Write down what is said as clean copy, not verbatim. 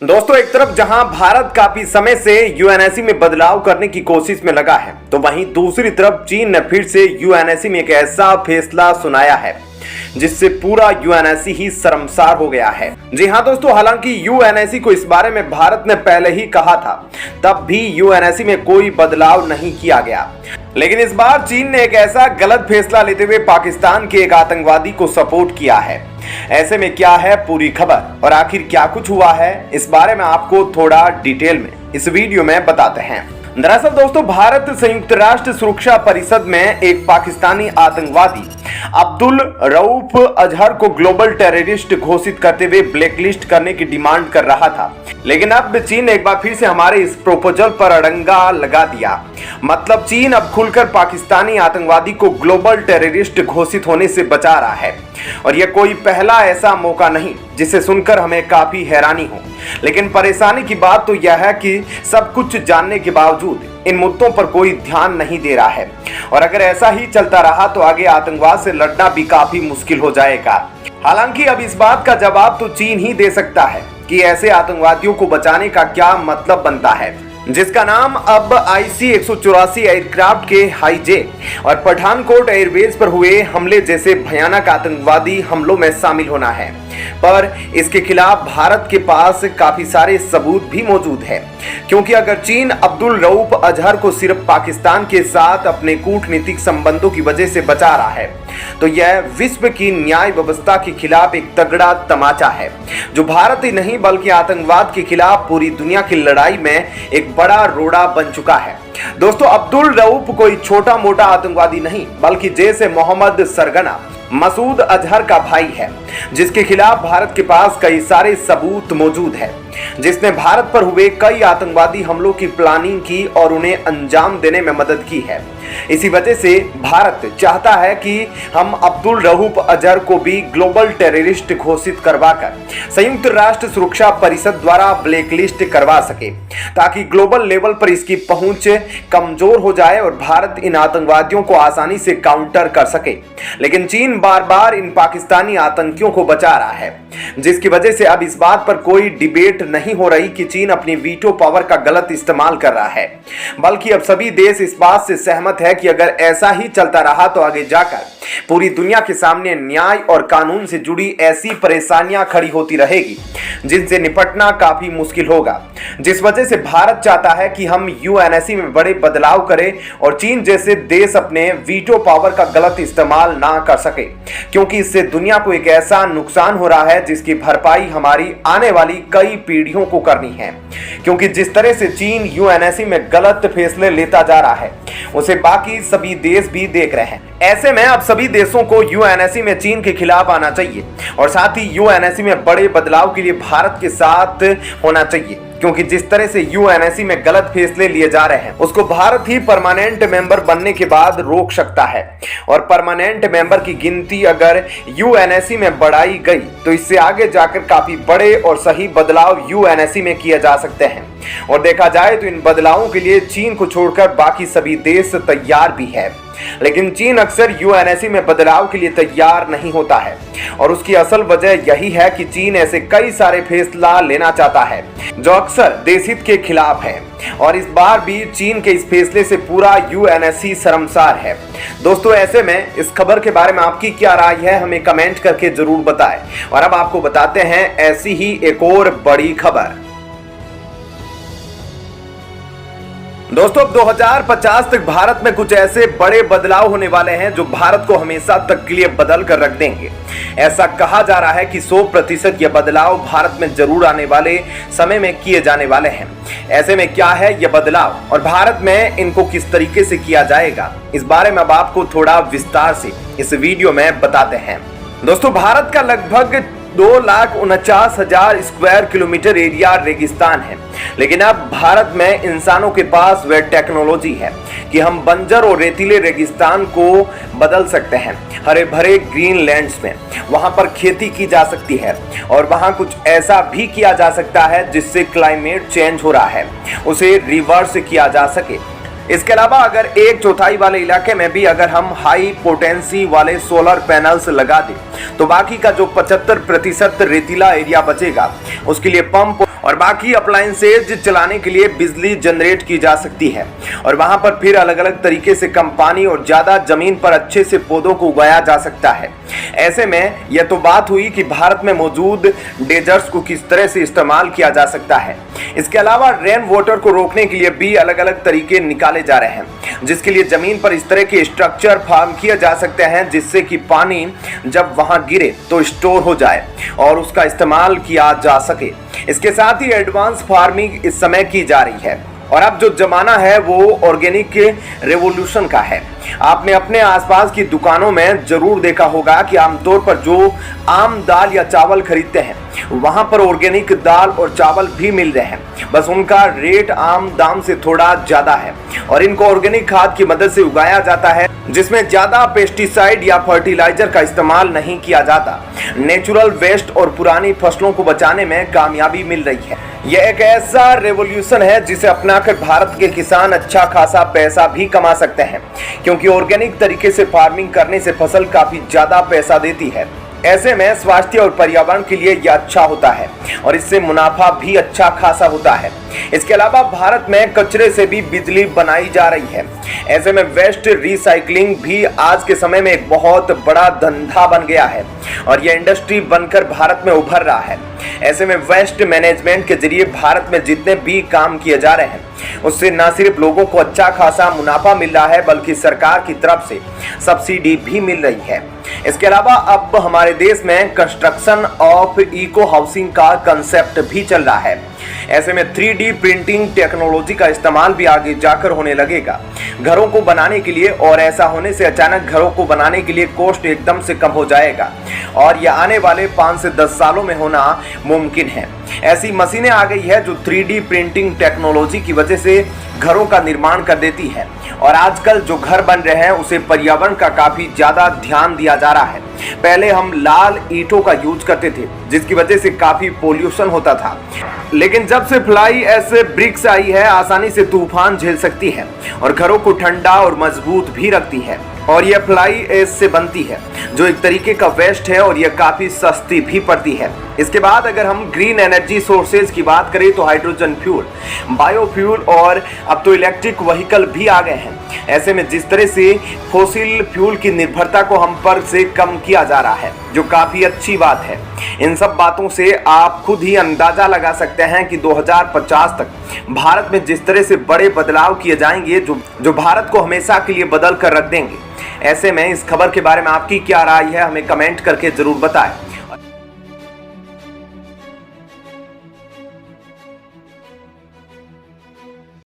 दोस्तों, एक तरफ जहां भारत काफी समय से यूएनएससी में बदलाव करने की कोशिश में लगा है, तो वहीं दूसरी तरफ चीन ने फिर से यूएनएससी में एक ऐसा फैसला सुनाया है जिससे पूरा यूएनएससी ही शर्मसार हो गया है। जी हां दोस्तों, हालांकि यूएनएससी को इस बारे में भारत ने पहले ही कहा था, तब भी यूएनएससी में कोई बदलाव नहीं किया गया। लेकिन इस बार चीन ने एक ऐसा गलत फैसला लेते हुए पाकिस्तान के एक आतंकवादी को सपोर्ट किया है। ऐसे में क्या है पूरी खबर और आखिर क्या कुछ हुआ है, इस बारे में आपको थोड़ा डिटेल में इस वीडियो में बताते हैं। दरअसल दोस्तों, भारत संयुक्त राष्ट्र सुरक्षा परिषद में एक पाकिस्तानी आतंकवादी अब्दुल रऊफ अजहर को ग्लोबल टेररिस्ट घोषित करते हुए ब्लैकलिस्ट करने की डिमांड कर रहा था। लेकिन अब चीन ने एक बार फिर से हमारे इस प्रोपोजल पर अड़ंगा लगा दिया। मतलब चीन अब खुलकर पाकिस्तानी आतंकवादी को ग्लोबल टेररिस्ट घोषित होने से बचा रहा है। और यह कोई पहला ऐसा मौका नहीं जिसे सुनकर हमें काफी हैरानी हो। लेकिन परेशानी की बात तो यह है कि सब कुछ जानने के बावजूद इन मुद्दों पर कोई ध्यान नहीं दे रहा है। और अगर ऐसा ही चलता रहा तो आगे आतंकवाद से लड़ना भी काफी मुश्किल हो जाएगा। हालांकि अब इस बात का जवाब तो चीन ही दे सकता है कि ऐसे आतंकवादियों को बचाने का क्या मतलब बनता है, जिसका नाम अब IC-184 एयरक्राफ्ट के हाईजैक और पठानकोट एयरबेस पर हुए हमले जैसे भयानक आतंकवादी हमलों में शामिल होना है। पर इसके खिलाफ भारत के पास काफी सारे सबूत भी मौजूद है, क्योंकि अगर चीन अब्दुल रऊफ अजहर को सिर्फ पाकिस्तान के साथ अपने कूटनीतिक संबंधों की वजह से बचा रहा है, तो यह विश्व की न्याय व्यवस्था के खिलाफ एक तगड़ा तमाचा है, जो भारत ही नहीं बल्कि आतंकवाद के खिलाफ पूरी दुनिया की लड़ाई में एक बड़ा रोड़ा बन चुका है। दोस्तों, अब्दुल रऊफ कोई छोटा मोटा आतंकवादी नहीं बल्कि जैसे मोहम्मद सरगना मसूद अजहर का भाई है, जिसके खिलाफ भारत के पास कई सारे सबूत मौजूद है, जिसने भारत पर हुए कई आतंकवादी हमलों की प्लानिंग की और उन्हें अंजाम देने में मदद की है। इसी वजह से भारत चाहता है कि हम अब्दुल रऊफ अजहर को भी ग्लोबल टेररिस्ट घोषित करवाकर संयुक्त राष्ट्र सुरक्षा परिषद द्वारा ब्लैकलिस्ट करवा सके, ताकि ग्लोबल लेवल पर इसकी पहुंच कमजोर हो जाए और भारत इन आतंकवादियों को आसानी से काउंटर कर सके। लेकिन चीन बार बार इन पाकिस्तानी आतंकियों को बचा रहा है, जिसकी वजह से अब इस बात पर कोई डिबेट नहीं हो रही कि चीन अपनी वीटो पावर का गलत इस्तेमाल कर रहा है, बल्कि अब सभी देश इस बात से सहमत है कि अगर ऐसा ही चलता रहा तो आगे जाकर पूरी दुनिया के सामने न्याय और कानून से जुड़ी ऐसी परेशानियां खड़ी होती रहेगी जिनसे निपटना काफी मुश्किल होगा। जिस वजह से भारत चाहता है कि हम यूएनएससी में बड़े बदलाव करें और चीन जैसे देश अपने वीटो पावर का गलत इस्तेमाल ना कर सके, क्योंकि इससे दुनिया को एक ऐसा नुकसान हो रहा है जिसकी भरपाई हमारी आने वाली कई पीढ़ियों को करनी है। क्योंकि जिस तरह से चीन यूएनएससी में गलत फैसले लेता जा रहा है, उसे बाकी सभी देश भी देख रहे हैं। ऐसे में अब सभी देशों को यूएनएससी में चीन के खिलाफ आना चाहिए और साथ ही यूएनएससी में बड़े बदलाव के लिए भारत के साथ होना चाहिए, क्योंकि जिस तरह से यूएनएससी में गलत फैसले लिए जा रहे हैं उसको भारत ही परमानेंट मेंबर बनने के बाद रोक सकता है। और परमानेंट मेंबर की गिनती अगर यूएनएससी में बढ़ाई गई तो इससे आगे जाकर काफी बड़े और सही बदलाव यूएनएससी में किए जा सकते हैं। और देखा जाए तो इन बदलावों के लिए चीन को छोड़कर बाकी सभी देश तैयार भी है, लेकिन चीन अक्सर यूएनएससी में बदलाव के लिए तैयार नहीं होता है। और उसकी असल वजह यही है कि चीन ऐसे कई सारे फैसला लेना चाहता है जो अक्सर देशहित के खिलाफ है। और इस बार भी चीन के इस फैसले से पूरा यूएनएससी शर्मसार है। दोस्तों, ऐसे में इस खबर के बारे में आपकी क्या राय है, हमें कमेंट करके जरूर बताएं। और अब आपको बताते हैं ऐसी ही एक और बड़ी खबर। दोस्तों, अब 2050 तक भारत में कुछ ऐसे बड़े बदलाव होने वाले हैं जो भारत को हमेशा तक के लिए बदल कर रख देंगे। ऐसा कहा जा रहा है कि 100% ये बदलाव भारत में जरूर आने वाले समय में किए जाने वाले हैं। ऐसे में क्या है ये बदलाव और भारत में इनको किस तरीके से किया जाएगा, इस बारे में अब आपको थोड़ा विस्तार से इस वीडियो में बताते हैं। दोस्तों, भारत का लगभग 2,49,000 स्क्वायर किलोमीटर एरिया रेगिस्तान है, लेकिन अब भारत में इंसानों के पास वह टेक्नोलॉजी है कि हम बंजर और रेतीले रेगिस्तान को बदल सकते हैं हरे भरे ग्रीन लैंड्स में। वहां पर खेती की जा सकती है और वहां कुछ ऐसा भी किया जा सकता है जिससे क्लाइमेट चेंज हो रहा है उसे रिवर्स किया जा सके। इसके अलावा अगर 1/4 वाले इलाके में भी अगर हम हाई पोटेंसी वाले सोलर पैनल्स लगा दें तो बाकी का जो 75% रेतीला एरिया बचेगा उसके लिए पंप और बाकी अप्लायंसेज चलाने के लिए बिजली जनरेट की जा सकती है और वहां पर फिर अलग अलग तरीके से कम पानी और ज्यादा जमीन पर अच्छे से पौधों को उगाया जा सकता है। ऐसे में यह तो बात हुई कि भारत में मौजूद डेजर्ट्स को किस तरह से इस्तेमाल किया जा सकता है। इसके अलावा रेन वाटर को रोकने के लिए भी अलग अलग तरीके निकाले जा रहे हैं, जिसके लिए जमीन पर इस तरह के स्ट्रक्चर फॉर्म किए जा सकते हैं जिससे कि पानी जब वहां गिरे तो स्टोर हो जाए और उसका इस्तेमाल किया जा सके। इसके साथ ही एडवांस फार्मिंग इस समय की जा रही है और अब जो जमाना है वो ऑर्गेनिक रेवोल्यूशन का है। आपने अपने आसपास की दुकानों में जरूर देखा होगा कि आमतौर पर जो आम दाल या चावल खरीदते हैं वहां पर ऑर्गेनिक दाल और चावल भी मिल रहे हैं, बस उनका रेट आम दाम से थोड़ा ज्यादा है और इनको ऑर्गेनिक खाद की मदद से उगाया जाता है जिसमें ज्यादा पेस्टिसाइड या फर्टिलाइजर का इस्तेमाल नहीं किया जाता। नेचुरल वेस्ट और पुरानी फसलों को बचाने में कामयाबी मिल रही है। यह एक ऐसा रेवोल्यूशन है जिसे अपनाकर भारत के किसान अच्छा खासा पैसा भी कमा सकते हैं, क्योंकि ऑर्गेनिक तरीके से फार्मिंग करने से फसल काफी ज्यादा पैसा देती है। ऐसे में स्वास्थ्य और पर्यावरण के लिए यह अच्छा होता है और इससे मुनाफा भी अच्छा खासा होता है। इसके अलावा भारत में कचरे से भी बिजली बनाई जा रही है। ऐसे में वेस्ट रिसाइकलिंग भी आज के समय में एक बहुत बड़ा धंधा बन गया है और यह इंडस्ट्री बनकर भारत में उभर रहा है। ऐसे में वेस्ट मैनेजमेंट के जरिए भारत में जितने भी काम किए जा रहे हैं उससे न सिर्फ लोगों को अच्छा खासा मुनाफा मिल रहा है बल्कि सरकार की तरफ से सब्सिडी भी मिल रही है। इसके अलावा अब हमारे देश में कंस्ट्रक्शन ऑफ इको हाउसिंग का कंसेप्ट भी चल रहा है। ऐसे में 3D प्रिंटिंग टेक्नोलॉजी का इस्तेमाल भी आगे जाकर होने लगेगा घरों को बनाने के लिए, और ऐसा होने से अचानक घरों को बनाने के लिए कॉस्ट एकदम से कम हो जाएगा और यह आने वाले 5 से 10 सालों में होना मुमकिन है। ऐसी मशीनें आ गई है जो 3D प्रिंटिंग टेक्नोलॉजी की वजह से घरों का निर्माण कर देती है और आजकल जो घर बन रहे हैं उसे पर्यावरण का काफी ज्यादा ध्यान दिया जा रहा है। पहले हम लाल ईंटों का यूज करते थे जिसकी वजह से काफी पोल्यूशन होता था, लेकिन जब से फ्लाई एश ब्रिक्स आई है आसानी से तूफान झेल सकती है और घरों को ठंडा और मजबूत भी रखती है। और यह फ्लाई एश से बनती है जो एक तरीके का वेस्ट है और यह काफी सस्ती भी पड़ती है। इसके बाद अगर हम ग्रीन एनर्जी सोर्सेज की बात करें तो हाइड्रोजन फ्यूल, बायोफ्यूल और अब तो इलेक्ट्रिक व्हीकल भी आ गए हैं। ऐसे में जिस तरह से फोसिल फ्यूल की निर्भरता को हम पर से कम किया जा रहा है जो काफी अच्छी बात है। इन सब बातों से आप खुद ही अंदाजा लगा सकते हैं कि 2050 तक भारत में जिस तरह से बड़े बदलाव किए जाएंगे जो भारत को हमेशा के लिए बदल कर रख देंगे। ऐसे में इस खबर के बारे में आपकी क्या राय है हमें कमेंट करके जरूर बताएं।